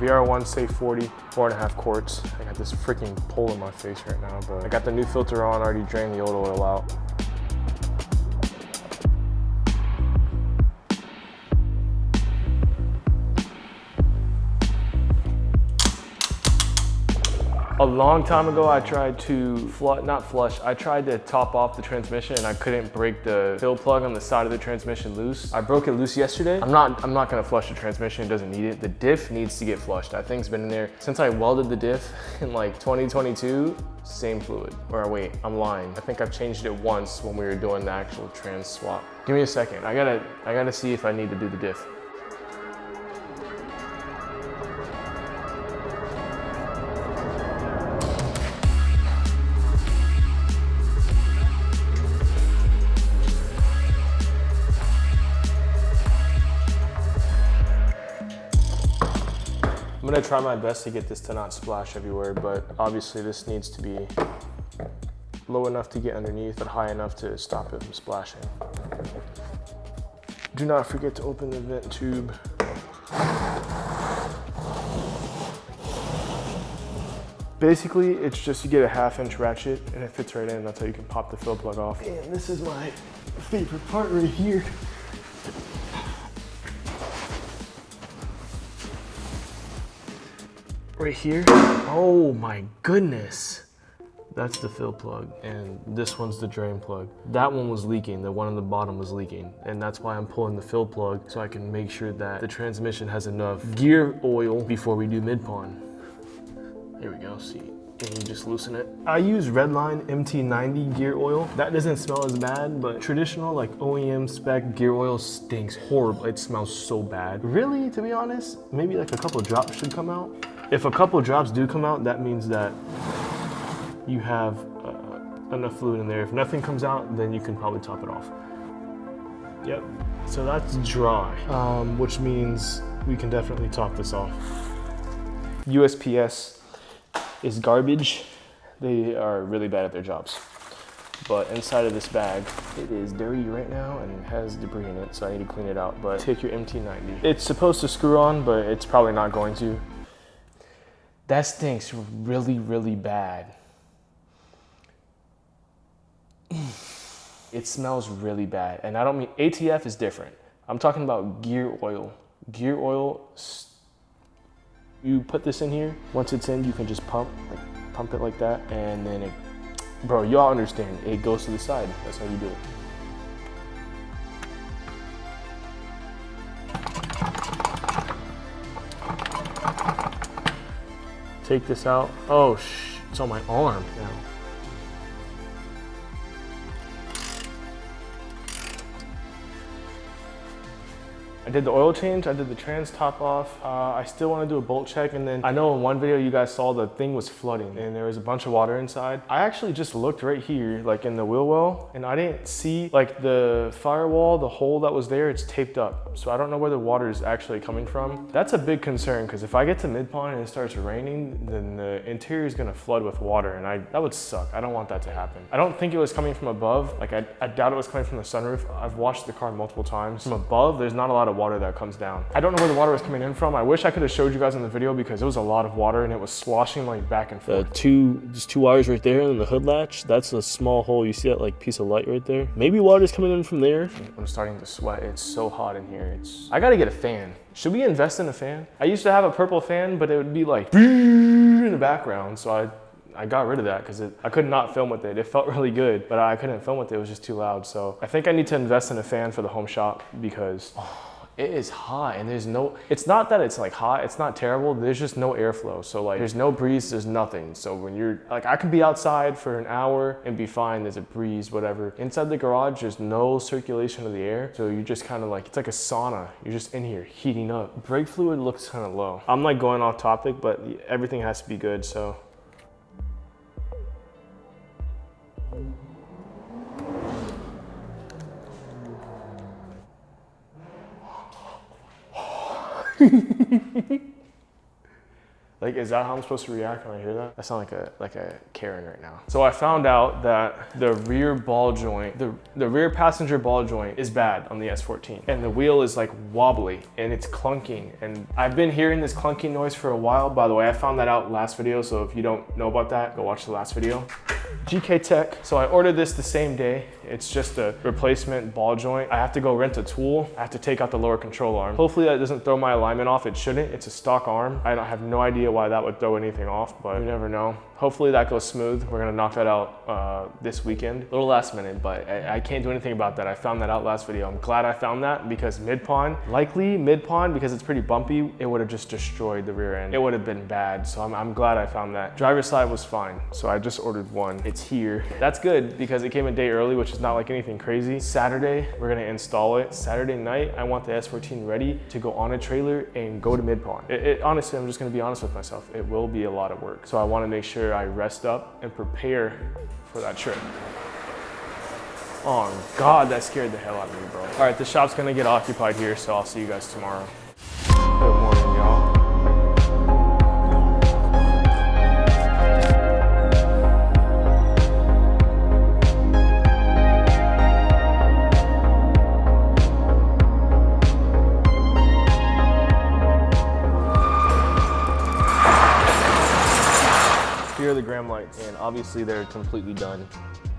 VR1 Safe 40, 4.5 quarts. I got this freaking pole in my face right now, but I got the new filter on, already drained the old oil out. A long time ago, I tried to I tried to top off the transmission and I couldn't break the fill plug on the side of the transmission loose. I broke it loose yesterday. I'm not gonna flush the transmission, it doesn't need it. The diff needs to get flushed. That thing's been in there since I welded the diff in like 2022, same fluid. Or wait, I'm lying. I think I've changed it once when we were doing the actual trans swap. Give me a second, I gotta see if I need to do the diff. I'm gonna try my best to get this to not splash everywhere, but obviously this needs to be low enough to get underneath, but high enough to stop it from splashing. Do not forget to open the vent tube. Basically, it's just you get a 1/2-inch ratchet and it fits right in. That's how you can pop the fill plug off. And this is my favorite part right here. Right here. Oh my goodness. That's the fill plug, and this one's the drain plug. That one was leaking, the one on the bottom was leaking, and that's why I'm pulling the fill plug so I can make sure that the transmission has enough gear oil before we do mid-pond. Here we go, see. And you just loosen it. I use Redline MT90 gear oil. That doesn't smell as bad, but traditional like OEM spec gear oil stinks horrible. It smells so bad. Really, to be honest, maybe like a couple drops should come out. If a couple drops do come out, that means that you have enough fluid in there. If nothing comes out, then you can probably top it off. Yep, so that's dry, which means we can definitely top this off. USPS is garbage. They are really bad at their jobs. But inside of this bag, it is dirty right now and has debris in it, so I need to clean it out. But take your MT90. It's supposed to screw on, but it's probably not going to. That stinks really, really bad. It smells really bad. And I don't mean, ATF is different. I'm talking about gear oil. Gear oil, you put this in here. Once it's in, you can just pump it like that. And then it, bro, y'all understand, it goes to the side. That's how you do it. Take this out. Oh, it's on my arm now. I did the oil change, I did the trans top off. I still want to do a bolt check, and then I know in one video you guys saw the thing was flooding and there was a bunch of water inside. I actually just looked right here, like in the wheel well, and I didn't see like the firewall, the hole that was there, it's taped up. So I don't know where the water is actually coming from. That's a big concern, because if I get to mid-pond and it starts raining, then the interior is gonna flood with water, and that would suck. I don't want that to happen. I don't think it was coming from above. Like I doubt it was coming from the sunroof. I've washed the car multiple times. From above, there's not a lot of water that comes down. I don't know where the water was coming in from. I wish I could have showed you guys in the video, because it was a lot of water and it was sloshing like back and forth. Just two wires right there in the hood latch. That's a small hole. You see that like piece of light right there? Maybe water's coming in from there. I'm starting to sweat. It's so hot in here. I gotta get a fan. Should we invest in a fan? I used to have a purple fan, but it would be like in the background. So I got rid of that because I could not film with it. It felt really good, but I couldn't film with it. It was just too loud. So I think I need to invest in a fan for the home shop, because it is hot, and it's not that it's like hot, it's not terrible, there's just no airflow. So like there's no breeze, there's nothing. So when you're like, I could be outside for an hour and be fine, there's a breeze, whatever. Inside the garage, there's no circulation of the air. So you just kind of like, it's like a sauna. You're just in here heating up. Brake fluid looks kind of low. I'm like going off topic, but everything has to be good, so. Like, is that how I'm supposed to react when I hear that? I sound like a Karen right now. So I found out that the rear ball joint, the rear passenger ball joint is bad on the S14. And the wheel is like wobbly and it's clunking. And I've been hearing this clunking noise for a while. By the way, I found that out last video. So if you don't know about that, go watch the last video. GK Tech. So I ordered this the same day. It's just a replacement ball joint. I have to go rent a tool. I have to take out the lower control arm. Hopefully that doesn't throw my alignment off. It shouldn't. It's a stock arm. I have no idea why that would throw anything off, but you never know. Hopefully that goes smooth. We're gonna knock that out this weekend. A little last minute, but I can't do anything about that. I found that out last video. I'm glad I found that because MidPond, likely MidPond, because it's pretty bumpy, it would have just destroyed the rear end. It would have been bad, so I'm glad I found that. Driver's side was fine, so I just ordered one. It's here. That's good because it came a day early, which is not like anything crazy. Saturday, we're gonna install it. Saturday night, I want the S14 ready to go on a trailer and go to MidPond. Honestly, I'm just gonna be honest with myself. It will be a lot of work. So I wanna make sure I rest up and prepare for that trip. Oh God, that scared the hell out of me, bro. All right, the shop's gonna get occupied here, so I'll see you guys tomorrow. Good morning, y'all. Here are the gram lights, and obviously they're completely done.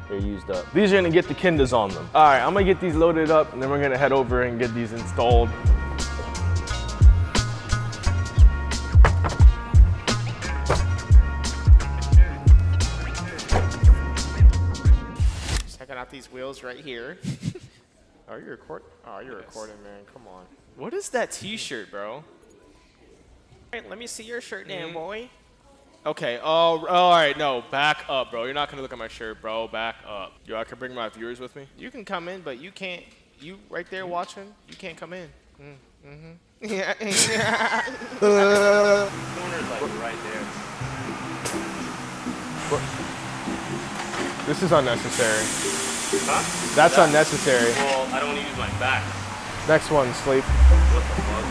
They're used up. These are gonna get the Kindas on them. All right, I'm gonna get these loaded up, and then we're gonna head over and get these installed. Checking out these wheels right here. Are you recording? Oh, you're recording, man. Come on. What is that t-shirt, bro? Hey, let me see your shirt, damn boy. Okay, all right, no, back up, bro. You're not gonna look at my shirt, bro. Back up. Yo, I can bring my viewers with me. You can come in, but you can't. You right there watching, you can't come in. Yeah. Corner's like right there. This is unnecessary. Huh? That's unnecessary. Well, I don't want to use my back. Next one, sleep. What the fuck?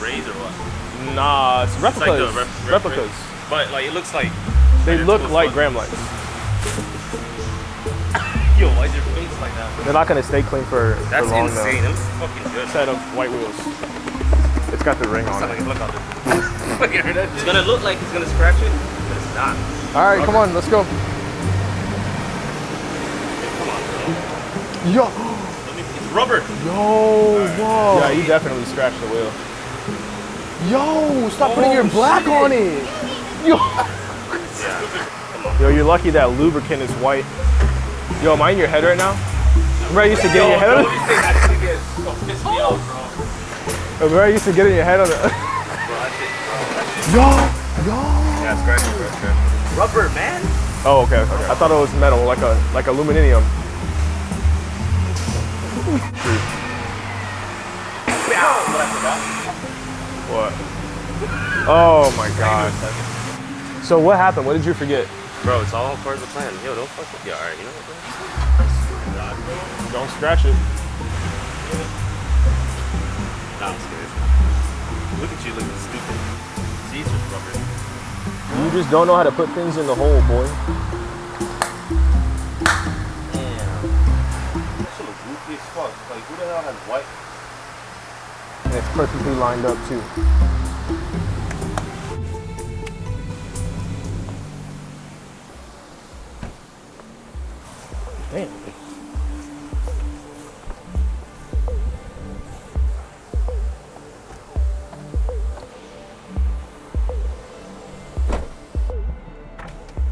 Rays or what? Nah, it's replicas. It's like the replicas. But like it looks like They look like gram lights. Yo, why's your face like that? They're not gonna stay clean for That's long insane. though. That's fucking good. Set of white wheels. It's got the ring on it. Look out there. It's gonna look like it's gonna scratch it, but it's not. All right, come on, let's go. Come on, bro. Yo, It's rubber. yo, whoa. Yeah, you definitely scratched the wheel. Yo, stop putting your black on it. Yo. Yeah. Yo, you're lucky that lubricant is white. Yo, am I in your head right now? Remember I used to get in your head on it? Piss me off, bro. Remember I used to get in your head on it? Yo. Yeah, scratch. Rubber, man. Oh, okay. I thought it was metal, like aluminum. What? Oh my God. So what happened? What did you forget? Bro, it's all part of the plan. Yo, don't fuck with. Yeah, all right. You know what, bro? Don't scratch it. Nah, I'm scared. Look at you looking stupid. See, it's just rubber. You just don't know how to put things in the hole, boy. Damn. That shit looks goofy as fuck. Like, who the hell has white? And it's perfectly lined up too. Damn.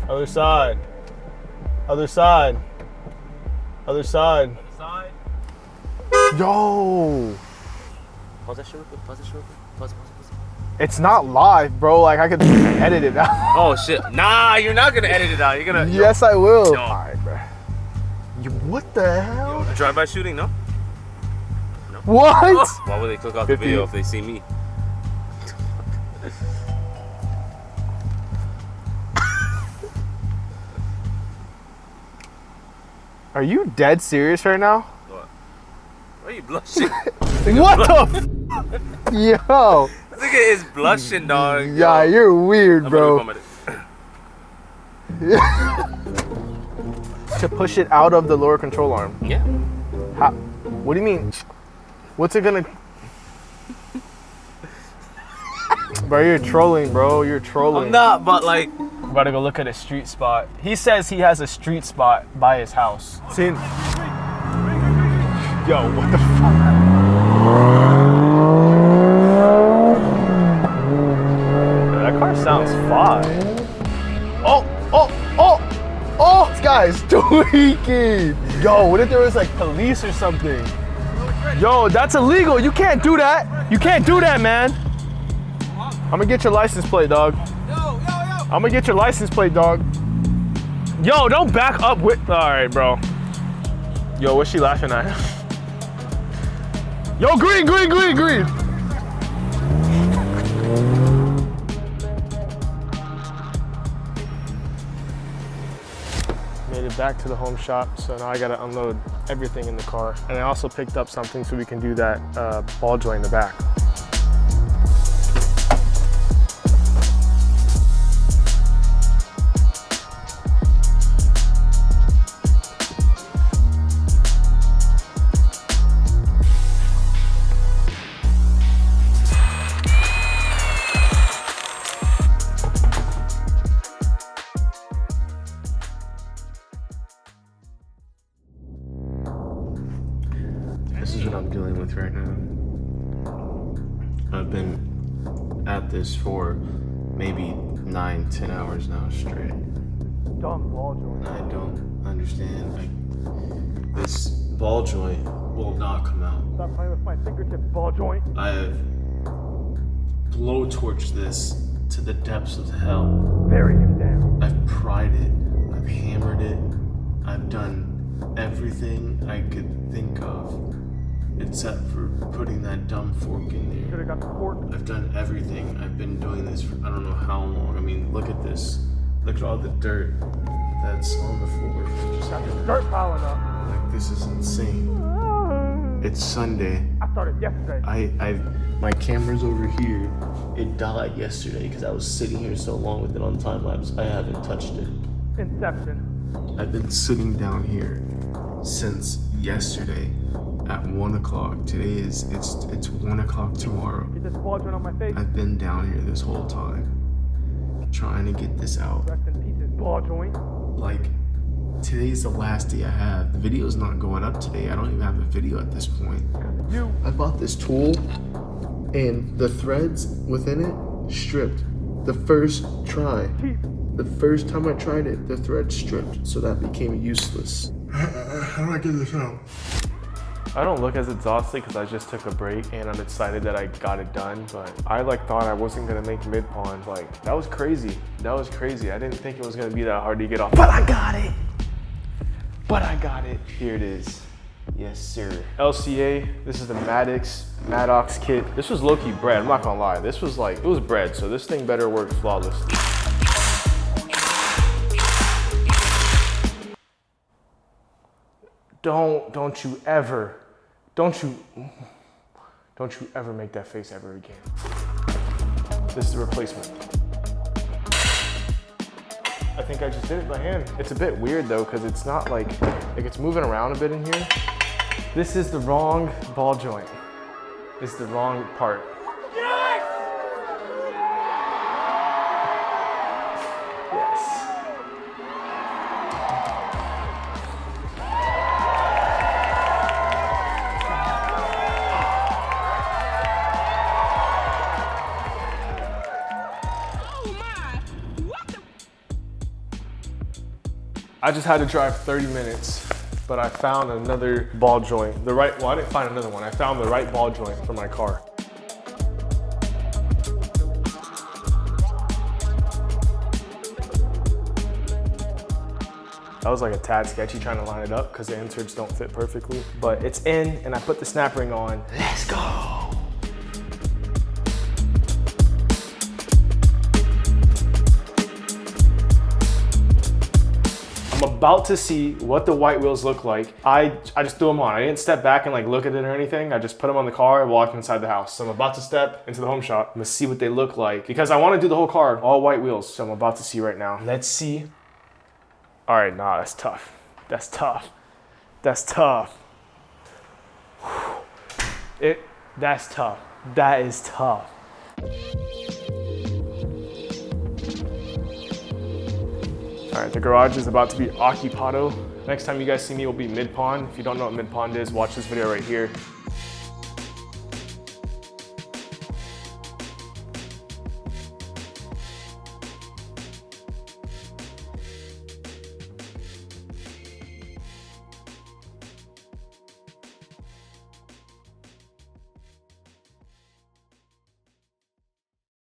Other side. Other side. Other side. Side. Yo. Pause that shit real quick. Pause that shit real quick. Pause. It's not live, bro. Like, I could edit it out. Oh, shit. Nah, you're not gonna edit it out. You're gonna... Yes, I will. No. All right, bro. You, what the hell? Drive-by shooting, no? No? What? Why would they click off the 50. video if they see me? Are you dead serious right now? What? Why are you blushing. What the? Yo. This nigga is blushing, dog. Yeah, Yo. you're weird, bro. To push it out of the lower control arm. Yeah. How? What do you mean? What's it gonna? Bro, you're trolling, bro. You're trolling. I'm not, but like. We're about to go look at a street spot. He says he has a street spot by his house. See? Yo, what the fuck? That car sounds fine. Oh, this guy's tweaking. Yo, what if there was like police or something? Yo, that's illegal. You can't do that. You can't do that, man. I'm gonna get your license plate, dog. I'm gonna get your license plate, dog. Yo, don't back up with. All right, bro. Yo, what's she laughing at? Yo, green. Made it back to the home shop, so now I gotta unload everything in the car. And I also picked up something so we can do that ball joint in the back. This is what I'm dealing with right now. I've been at this for maybe 9-10 hours now straight. Dumb ball joint. I don't understand. Like, this ball joint will not come out. Stop playing with my fingertips, ball joint. I have blowtorched this to the depths of hell. Bury him down. I've pried it. I've hammered it. I've done everything I could think of. Except for putting that dumb fork in there. Could've got the fork. I've done everything. I've been doing this for I don't know how long. I mean, look at this. Look at all the dirt that's on the floor. Just got the dirt piling up. Like, this is insane. It's Sunday. I started yesterday. My camera's over here. It died yesterday because I was sitting here so long with it on time lapse. I haven't touched it. Inception. I've been sitting down here since yesterday. At 1 o'clock. Today it's 1 o'clock tomorrow. Get this ball joint on my face. I've been down here this whole time, trying to get this out. Rest in pieces, ball joint. Like, today's the last day I have. The video's not going up today. I don't even have a video at this point. I bought this tool, and the threads within it stripped. The first try. The first time I tried it, the thread stripped, so that became useless. How do I get this out? I don't look as exhausted because I just took a break and I'm excited that I got it done, but I thought I wasn't gonna make MidPond. Like, that was crazy. That was crazy. I didn't think it was gonna be that hard to get off, but I got it. Here it is. Yes, sir. LCA, this is the Maddox kit. This was low-key bread, I'm not gonna lie. This was like, it was bread, so this thing better work flawlessly. Don't you ever make that face ever again. This is the replacement. I think I just did it by hand. It's a bit weird though, because it's not like it's moving around a bit in here. This is the wrong ball joint. This is the wrong part. Yes! I just had to drive 30 minutes, but I found another ball joint. Well, I didn't find another one. I found the right ball joint for my car. That was like a tad sketchy trying to line it up because the inserts don't fit perfectly, but it's in and I put the snap ring on. Let's go. I'm I'm about to see what the white wheels look like. I just threw them on. I didn't step back and like look at it or anything. I just put them on the car and walked inside the house. So I'm about to step into the home shop. I'm gonna see what they look like because I want to do the whole car all white wheels. So I'm about to see right now. Let's see. All right, nah, that's tough. That's tough. That's tough. That's tough. That is tough. All right, the garage is about to be occupado. Next time you guys see me will be MidPond. If you don't know what MidPond is, watch this video right here.